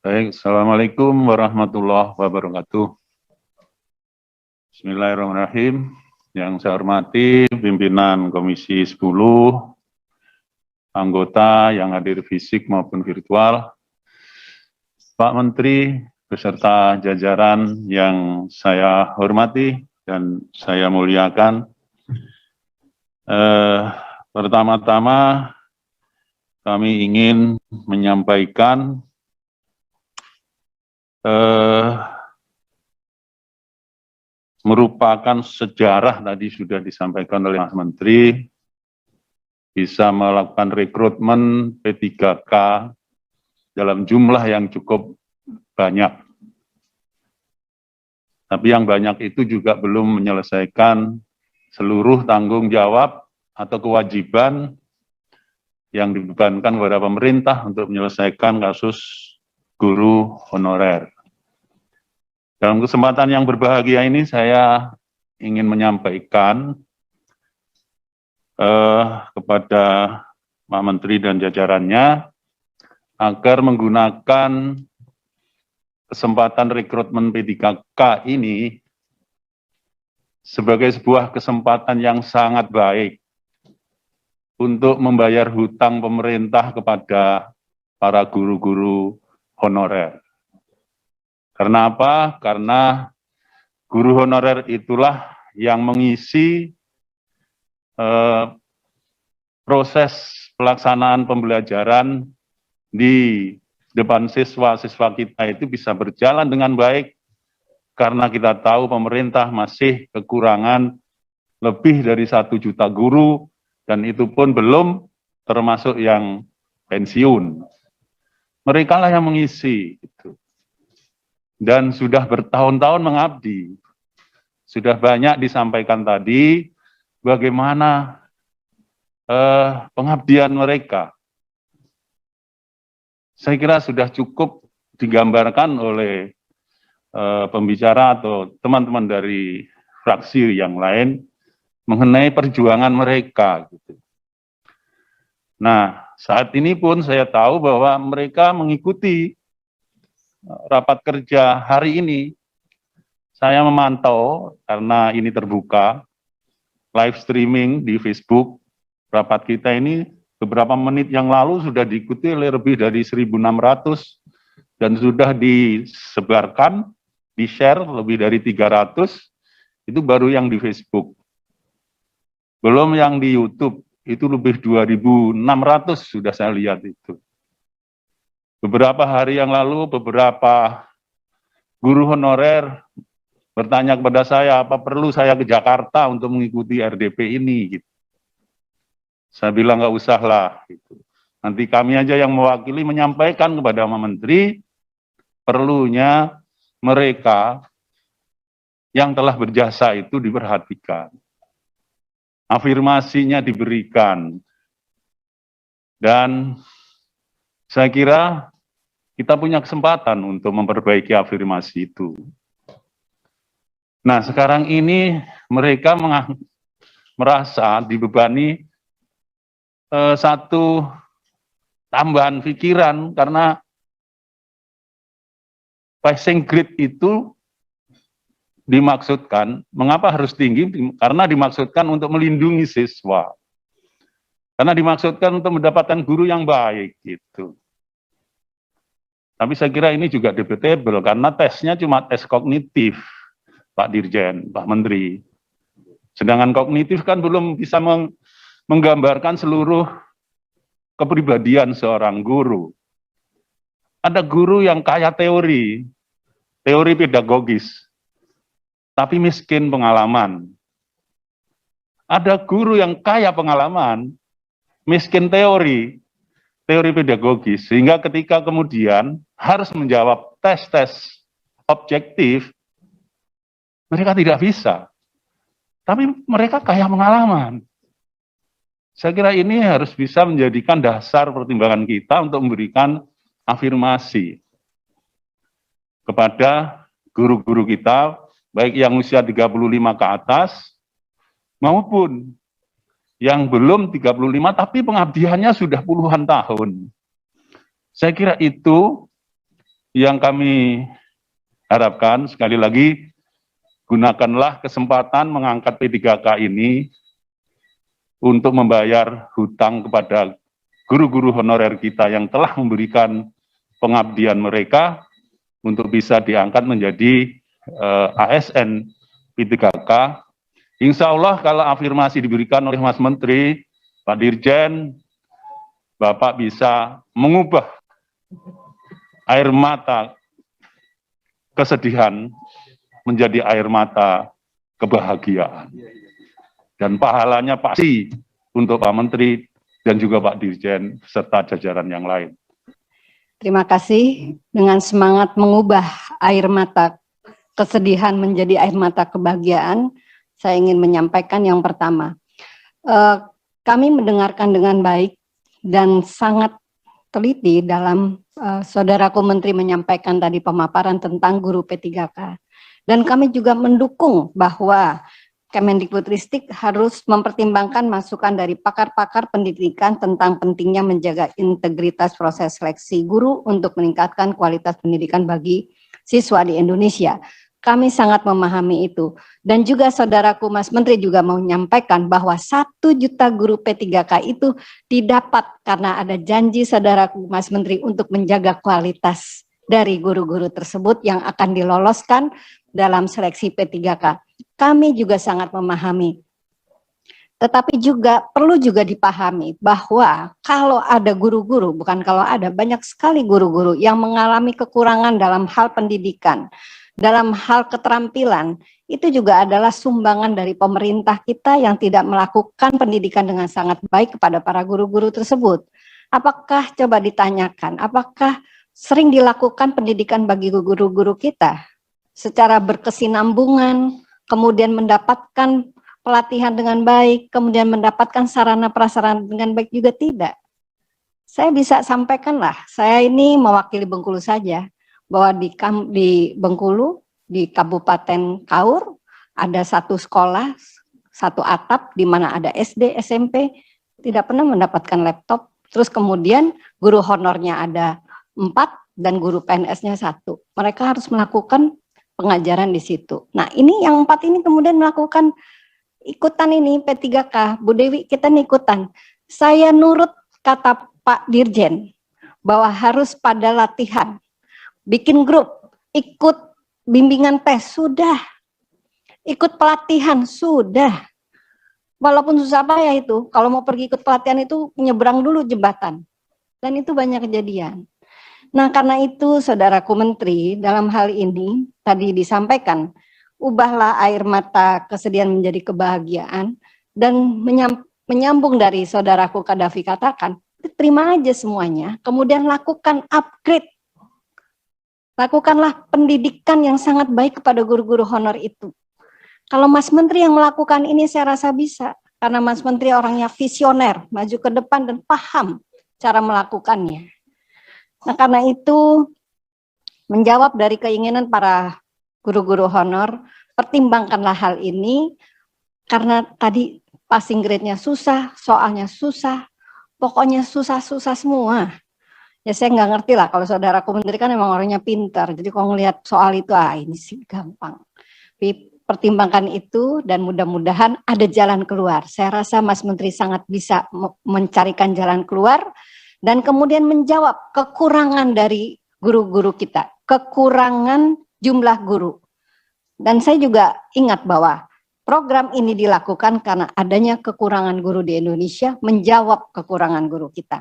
Baik, Assalamualaikum warahmatullahi wabarakatuh. Bismillahirrahmanirrahim. Yang saya hormati pimpinan Komisi 10, anggota yang hadir fisik maupun virtual, Pak Menteri beserta jajaran yang saya hormati dan saya muliakan. Pertama-tama kami ingin menyampaikan merupakan sejarah tadi sudah disampaikan oleh Mas Menteri, bisa melakukan rekrutmen P3K dalam jumlah yang cukup banyak. Tapi yang banyak itu juga belum menyelesaikan seluruh tanggung jawab atau kewajiban yang dibebankan kepada pemerintah untuk menyelesaikan kasus guru honorer. Dalam kesempatan yang berbahagia ini saya ingin menyampaikan kepada Pak Menteri dan jajarannya agar menggunakan kesempatan rekrutmen P3K ini sebagai sebuah kesempatan yang sangat baik untuk membayar hutang pemerintah kepada para guru-guru honorer. Karena apa? Karena guru honorer itulah yang mengisi proses pelaksanaan pembelajaran di depan siswa-siswa kita itu bisa berjalan dengan baik, karena kita tahu pemerintah masih kekurangan lebih dari 1 juta guru, dan itu pun belum termasuk yang pensiun. Mereka lah yang mengisi. Dan sudah bertahun-tahun mengabdi. Sudah banyak disampaikan tadi bagaimana pengabdian mereka. Saya kira sudah cukup digambarkan oleh pembicara atau teman-teman dari fraksi yang lain mengenai perjuangan mereka. Nah, saat ini pun saya tahu bahwa mereka mengikuti rapat kerja hari ini. Saya memantau karena ini terbuka, live streaming di Facebook. Rapat kita ini beberapa menit yang lalu sudah diikuti oleh lebih dari 1.600 dan sudah disebarkan, di-share lebih dari 300, itu baru yang di Facebook. Belum yang di YouTube, itu lebih 2.600 sudah saya lihat itu. Beberapa hari yang lalu, beberapa guru honorer bertanya kepada saya, apa perlu saya ke Jakarta untuk mengikuti RDP ini? Gitu. Saya bilang, nggak usah lah. Gitu. Nanti kami aja yang mewakili menyampaikan kepada Pak Menteri, perlunya mereka yang telah berjasa itu diperhatikan. Afirmasinya diberikan. Dan saya kira kita punya kesempatan untuk memperbaiki afirmasi itu. Nah, sekarang ini mereka merasa dibebani satu tambahan pikiran, karena passing grade itu dimaksudkan, mengapa harus tinggi? Karena dimaksudkan untuk melindungi siswa. Karena dimaksudkan untuk mendapatkan guru yang baik gitu. Tapi saya kira ini juga debatable karena tesnya cuma tes kognitif, Pak Dirjen, Pak Menteri. Sedangkan kognitif kan belum bisa menggambarkan seluruh kepribadian seorang guru. Ada guru yang kaya teori pedagogis, tapi miskin pengalaman. Ada guru yang kaya pengalaman, miskin teori pedagogis, sehingga ketika kemudian harus menjawab tes-tes objektif, mereka tidak bisa. Tapi mereka kaya pengalaman. Saya kira ini harus bisa menjadikan dasar pertimbangan kita untuk memberikan afirmasi kepada guru-guru kita, baik yang usia 35 ke atas, maupun yang belum 35 tapi pengabdiannya sudah puluhan tahun. Saya kira itu Yang kami harapkan, sekali lagi, gunakanlah kesempatan mengangkat P3K ini untuk membayar hutang kepada guru-guru honorer kita yang telah memberikan pengabdian mereka untuk bisa diangkat menjadi ASN P3K. Insya Allah kalau afirmasi diberikan oleh Mas Menteri, Pak Dirjen, Bapak bisa mengubah air mata kesedihan menjadi air mata kebahagiaan. Dan pahalanya pasti untuk Pak Menteri dan juga Pak Dirjen serta jajaran yang lain. Terima kasih. Dengan semangat mengubah air mata kesedihan menjadi air mata kebahagiaan, saya ingin menyampaikan yang pertama. Kami mendengarkan dengan baik dan sangat teliti dalam saudaraku Menteri menyampaikan tadi pemaparan tentang guru P3K. Dan kami juga mendukung bahwa Kemendikbudristek harus mempertimbangkan masukan dari pakar-pakar pendidikan tentang pentingnya menjaga integritas proses seleksi guru untuk meningkatkan kualitas pendidikan bagi siswa di Indonesia. Kami sangat memahami itu. Dan juga saudaraku Mas Menteri juga mau menyampaikan bahwa 1 juta guru P3K itu didapat karena ada janji saudaraku Mas Menteri untuk menjaga kualitas dari guru-guru tersebut yang akan diloloskan dalam seleksi P3K. Kami juga sangat memahami. Tetapi juga perlu juga dipahami bahwa kalau ada guru-guru, bukan kalau ada, banyak sekali guru-guru yang mengalami kekurangan dalam hal pendidikan, dalam hal keterampilan, itu juga adalah sumbangan dari pemerintah kita yang tidak melakukan pendidikan dengan sangat baik kepada para guru-guru tersebut. Apakah, coba ditanyakan, apakah sering dilakukan pendidikan bagi guru-guru kita secara berkesinambungan, kemudian mendapatkan pelatihan dengan baik, kemudian mendapatkan sarana prasarana dengan baik juga tidak? Saya bisa sampaikanlah, saya ini mewakili Bengkulu saja, bahwa di Bengkulu, di Kabupaten Kaur, ada satu sekolah, satu atap, di mana ada SD, SMP, tidak pernah mendapatkan laptop, terus kemudian guru honornya ada 4, dan guru PNS-nya 1. Mereka harus melakukan pengajaran di situ. Nah, ini yang 4 ini kemudian melakukan ikutan ini P3K. Bu Dewi, kita nih ikutan. Saya nurut kata Pak Dirjen bahwa harus pada latihan, bikin grup, ikut bimbingan tes, sudah. Ikut pelatihan, sudah. Walaupun susah payah itu, kalau mau pergi ikut pelatihan itu nyebrang dulu jembatan. Dan itu banyak kejadian. Nah, karena itu saudaraku Menteri, dalam hal ini tadi disampaikan, ubahlah air mata kesedihan menjadi kebahagiaan, dan menyambung dari saudaraku Kadafi katakan, terima aja semuanya, kemudian lakukan upgrade. Lakukanlah pendidikan yang sangat baik kepada guru-guru honor itu. Kalau Mas Menteri yang melakukan ini saya rasa bisa, karena Mas Menteri orangnya visioner, maju ke depan dan paham cara melakukannya. Nah, karena itu menjawab dari keinginan para guru-guru honor, pertimbangkanlah hal ini, karena tadi passing grade-nya susah, soalnya susah, pokoknya susah-susah semua. Ya saya nggak ngerti lah, kalau saudaraku Menteri kan memang orangnya pintar, jadi kalau ngelihat soal itu, ini sih gampang. Tapi pertimbangkan itu dan mudah-mudahan ada jalan keluar. Saya rasa Mas Menteri sangat bisa mencarikan jalan keluar, dan kemudian menjawab kekurangan dari guru-guru kita, kekurangan jumlah guru. Dan saya juga ingat bahwa program ini dilakukan karena adanya kekurangan guru di Indonesia, menjawab kekurangan guru kita.